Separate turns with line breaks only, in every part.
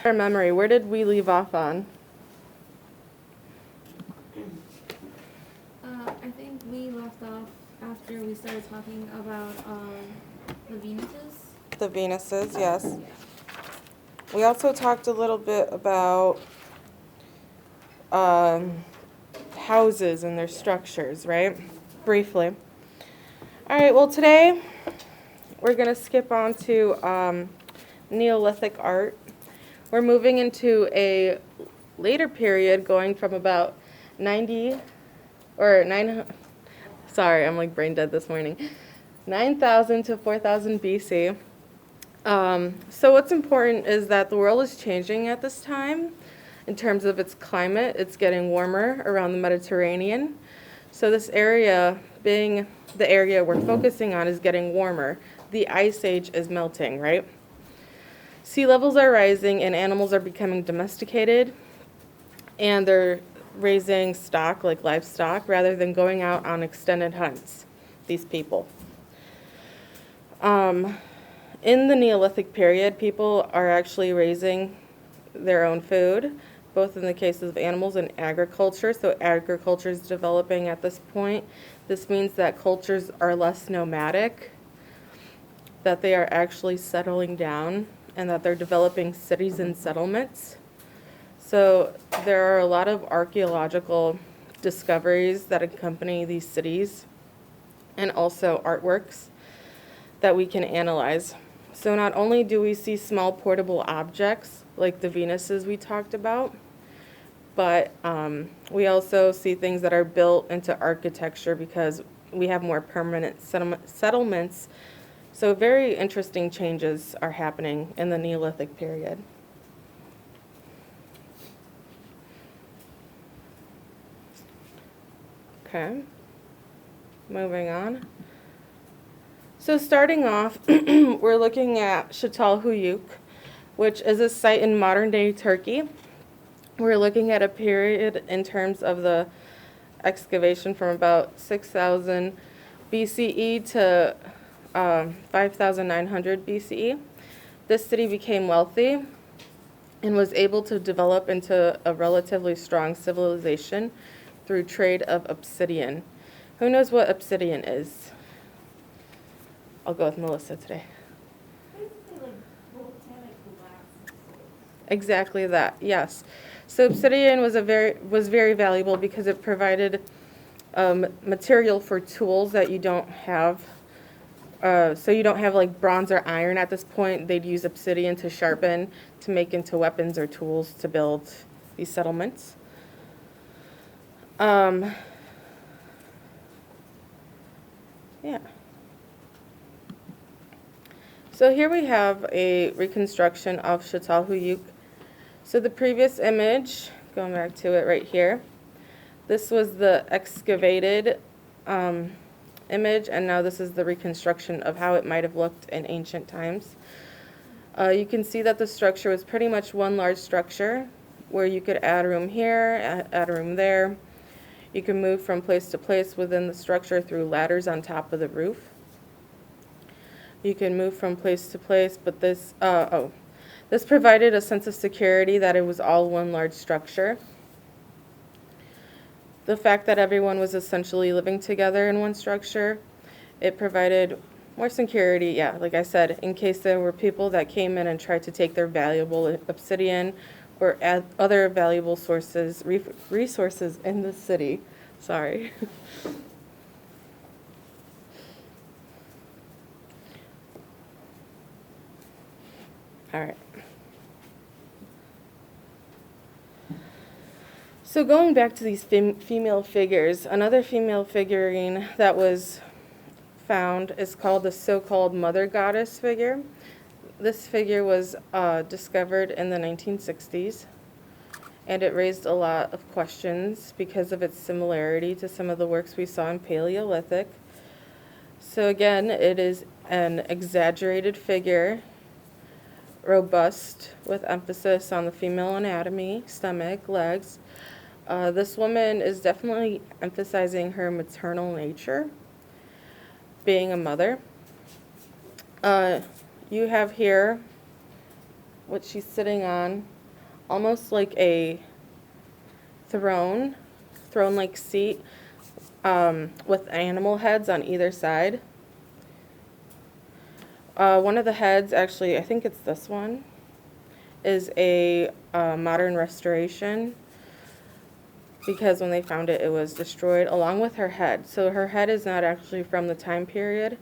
Our memory, where did we leave off on?
I think we left off after we started talking about the Venuses.
The Venuses, yes. We also talked a little bit about houses and their structures, right? Briefly. All right, well, today we're going to skip on to Neolithic art. We're moving into a later period going from about 90 or 9, sorry, I'm like brain dead this morning, 9,000 to 4,000 BC. So what's important is that the world is changing at this time in terms of its climate. It's getting warmer around the Mediterranean. So this area, being the area we're focusing on, is getting warmer. The ice age is melting, right? Sea levels are rising and animals are becoming domesticated, and they're raising stock, like livestock, rather than going out on extended hunts, these people. In the Neolithic period, people are actually raising their own food, both in the cases of animals and agriculture. So agriculture is developing at this point. This means that cultures are less nomadic, that they are actually settling down, and that they're developing cities and settlements. So there are a lot of archaeological discoveries that accompany these cities, and also artworks that we can analyze. So not only do we see small portable objects like the Venuses we talked about, but we also see things that are built into architecture because we have more permanent settlements. So very interesting changes are happening in the Neolithic period. Okay, moving on. So starting off, we're looking at Çatalhöyük, which is a site in modern-day Turkey. We're looking at a period in terms of the excavation from about 6,000 BCE to 5,900 BCE. This city became wealthy and was able to develop into a relatively strong civilization through trade of obsidian. Who knows what obsidian is? I'll go with Melissa today.
Basically like volcanic glass.
Exactly that, yes. So obsidian was very valuable because it provided material for tools that you don't have. So you don't have like bronze or iron at this point. They'd use obsidian to sharpen, to make into weapons or tools to build these settlements. Yeah. So here we have a reconstruction of Çatalhöyük. So the previous image, going back to it right here, this was the excavated image, and now this is the reconstruction of how it might have looked in ancient times. You can see that the structure was pretty much one large structure where you could add a room here, add a room there. You can move from place to place within the structure through ladders on top of the roof. You can move from place to place, but this provided a sense of security that it was all one large structure. The fact that everyone was essentially living together in one structure, it provided more security, yeah, like I said, in case there were people that came in and tried to take their valuable obsidian or other valuable resources in the city. Sorry. All right. So going back to these female figures, another female figurine that was found is called the so-called mother goddess figure. This figure was discovered in the 1960s, and it raised a lot of questions because of its similarity to some of the works we saw in Paleolithic. So again, it is an exaggerated figure, robust, with emphasis on the female anatomy, stomach, legs. This woman is definitely emphasizing her maternal nature, being a mother. You have here what she's sitting on almost like a throne-like seat with animal heads on either side. One of the heads, actually, I think it's this one, is a modern restoration because when they found it, it was destroyed along with her head. So her head is not actually from the time period,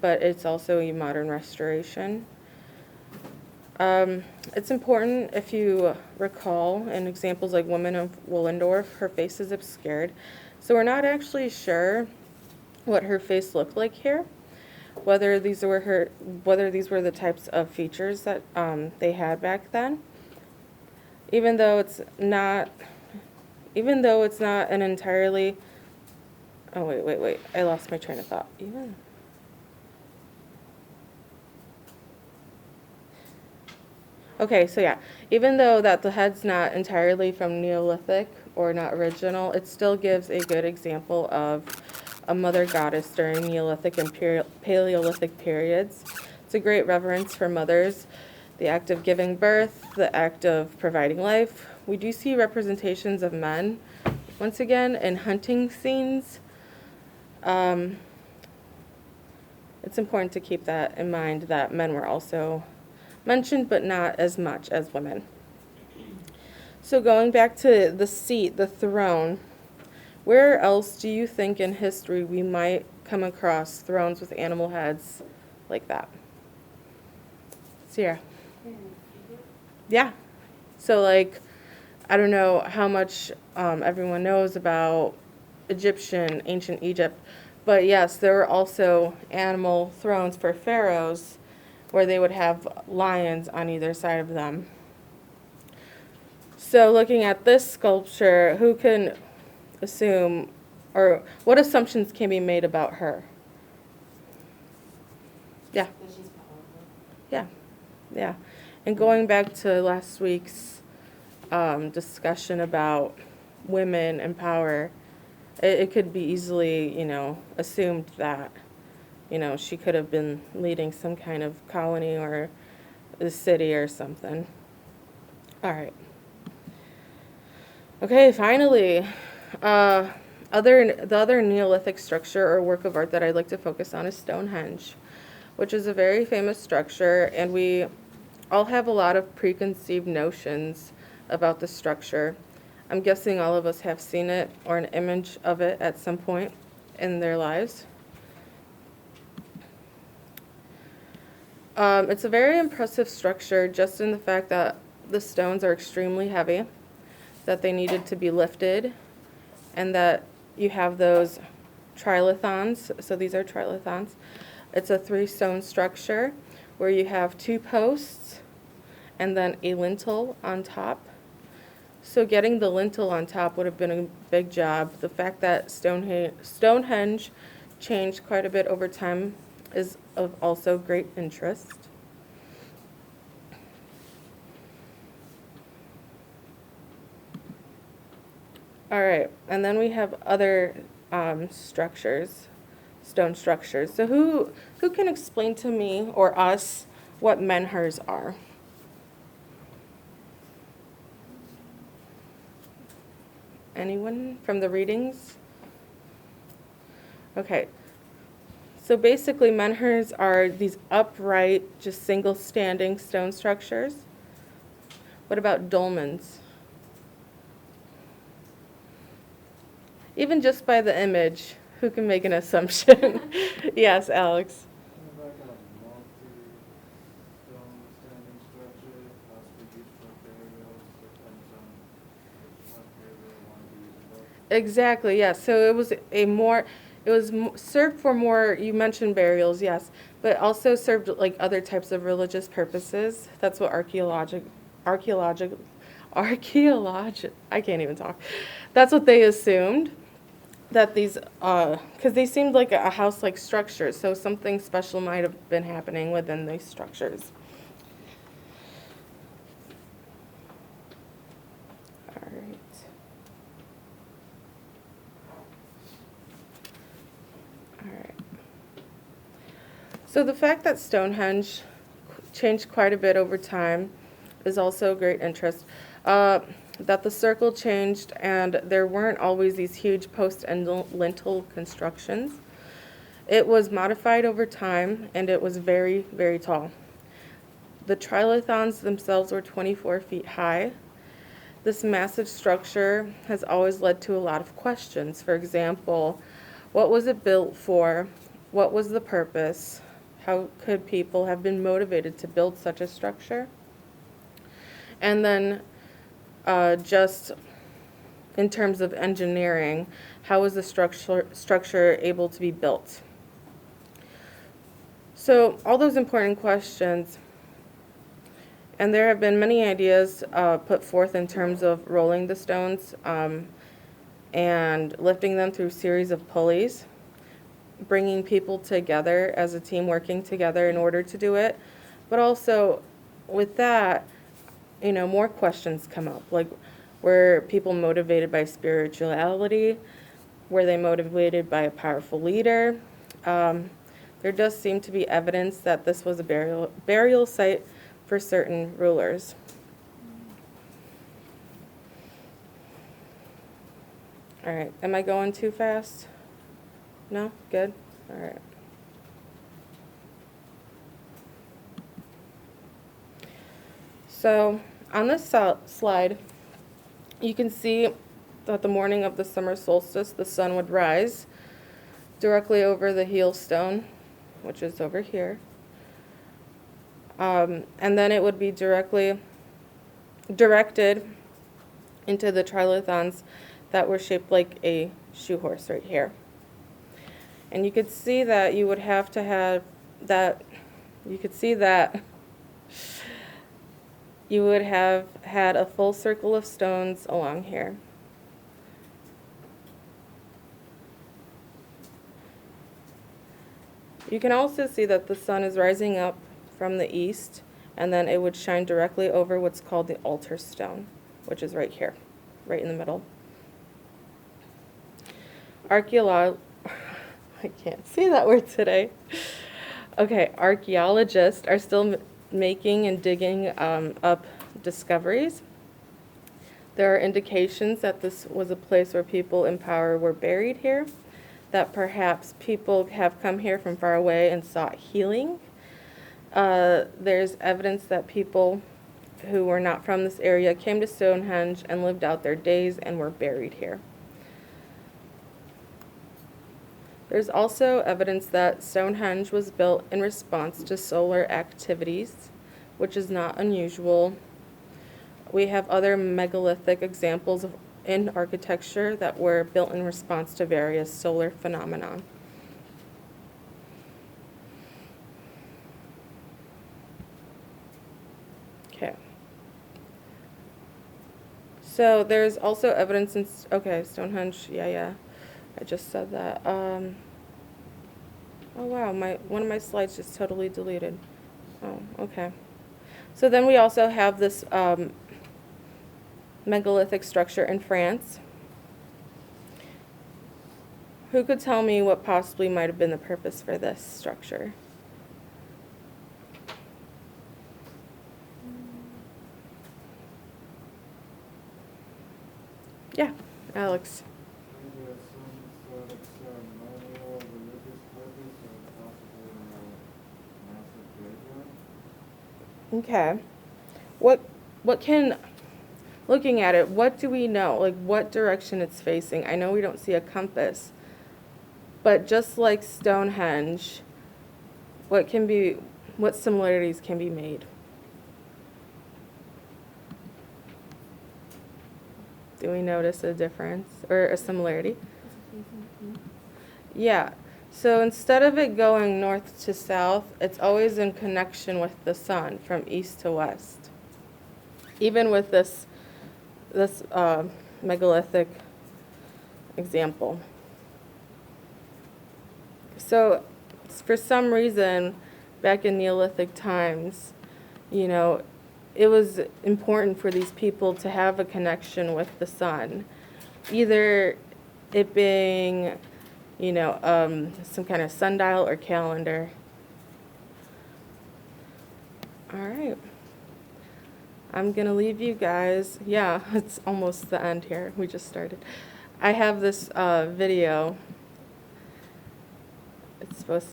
but it's also a modern restoration. It's important, if you recall, in examples like Woman of Willendorf, her face is obscured. So we're not actually sure what her face looked like here, whether these were the types of features that they had back then. Even though it's not an entirely, oh wait, I lost my train of thought. Okay, so yeah, even though that the head's not entirely from Neolithic or not original, it still gives a good example of a mother goddess during Neolithic and Paleolithic periods. It's a great reverence for mothers, the act of giving birth, the act of providing life. We do see representations of men, once again, in hunting scenes. It's important to keep that in mind, that men were also mentioned, but not as much as women. So going back to the seat, the throne, where else do you think in history we might come across thrones with animal heads like that? Sierra? Yeah. So like, I don't know how much everyone knows about ancient Egypt, but yes, there were also animal thrones for pharaohs where they would have lions on either side of them. So looking at this sculpture, who can assume, or what assumptions can be made about her? Yeah.
That she's powerful.
Yeah. Yeah. And going back to last week's discussion about women and power, it could be easily, assumed that, she could have been leading some kind of colony or a city or something. All right. Okay, finally, the other Neolithic structure or work of art that I'd like to focus on is Stonehenge, which is a very famous structure, and we all have a lot of preconceived notions about the structure. I'm guessing all of us have seen it or an image of it at some point in their lives. It's a very impressive structure just in the fact that the stones are extremely heavy, that they needed to be lifted, and that you have those trilithons. So these are trilithons. It's a 3-stone structure where you have 2 posts and then a lintel on top. So getting the lintel on top would have been a big job. The fact that Stonehenge changed quite a bit over time is of also great interest. All right, and then we have other structures, stone structures. So who can explain to me or us what menhirs are? Anyone from the readings? Okay. So basically, menhirs are these upright, just single standing stone structures. What about dolmens? Even just by the image, who can make an assumption? Yes, Alex.
Like a multi-stone standing structure, possibly used for burials, depends on what burial one to use about.
Exactly, yes. So it was served for more, you mentioned burials, yes, but also served like other types of religious purposes. That's what I can't even talk. That's what they assumed, that these, because they seemed like a house-like structure, so something special might have been happening within these structures. All right. All right. So the fact that Stonehenge changed quite a bit over time is also of great interest. That the circle changed and there weren't always these huge post and lintel constructions. It was modified over time and it was very, very tall. The trilithons themselves were 24 feet high. This massive structure has always led to a lot of questions. For example, what was it built for? What was the purpose? How could people have been motivated to build such a structure? And then just in terms of engineering, how was the structure able to be built? So all those important questions, and there have been many ideas put forth in terms of rolling the stones and lifting them through a series of pulleys, bringing people together as a team, working together in order to do it. But also with that, more questions come up, like were people motivated by spirituality? Were they motivated by a powerful leader? There does seem to be evidence that this was a burial site for certain rulers. All right, am I going too fast? No? Good? All right. So on this slide, you can see that the morning of the summer solstice, the sun would rise directly over the heel stone, which is over here. And then it would be directed into the trilithons that were shaped like a shoe horse right here. And you could see that you would have to have that, you could see that you would have had a full circle of stones along here. You can also see that the sun is rising up from the east, and then it would shine directly over what's called the altar stone, which is right here, right in the middle. I can't say that word today. Okay, archaeologists are still making and digging up discoveries. There are indications that this was a place where people in power were buried here, that perhaps people have come here from far away and sought healing. There's evidence that people who were not from this area came to Stonehenge and lived out their days and were buried here. There's also evidence that Stonehenge was built in response to solar activities, which is not unusual. We have other megalithic examples in architecture that were built in response to various solar phenomena. Okay. So there's also evidence in, Stonehenge, yeah. I just said that. Oh wow, one of my slides just totally deleted. Oh, okay. So then we also have this megalithic structure in France. Who could tell me what possibly might have been the purpose for this structure? Yeah, Alex.
Maybe some sort of ceremonial religious purpose or possibly a massive graveyard.
Okay. Looking at it, what do we know? Like what direction it's facing? I know we don't see a compass, but just like Stonehenge, what similarities can be made? Do we notice a difference or a similarity? Yeah. So instead of it going north to south, it's always in connection with the sun from east to west. Even with this megalithic example. So for some reason, back in Neolithic times, it was important for these people to have a connection with the sun, either it being, some kind of sundial or calendar. All right. I'm gonna leave you guys. Yeah, it's almost the end here. We just started. I have this video. It's supposed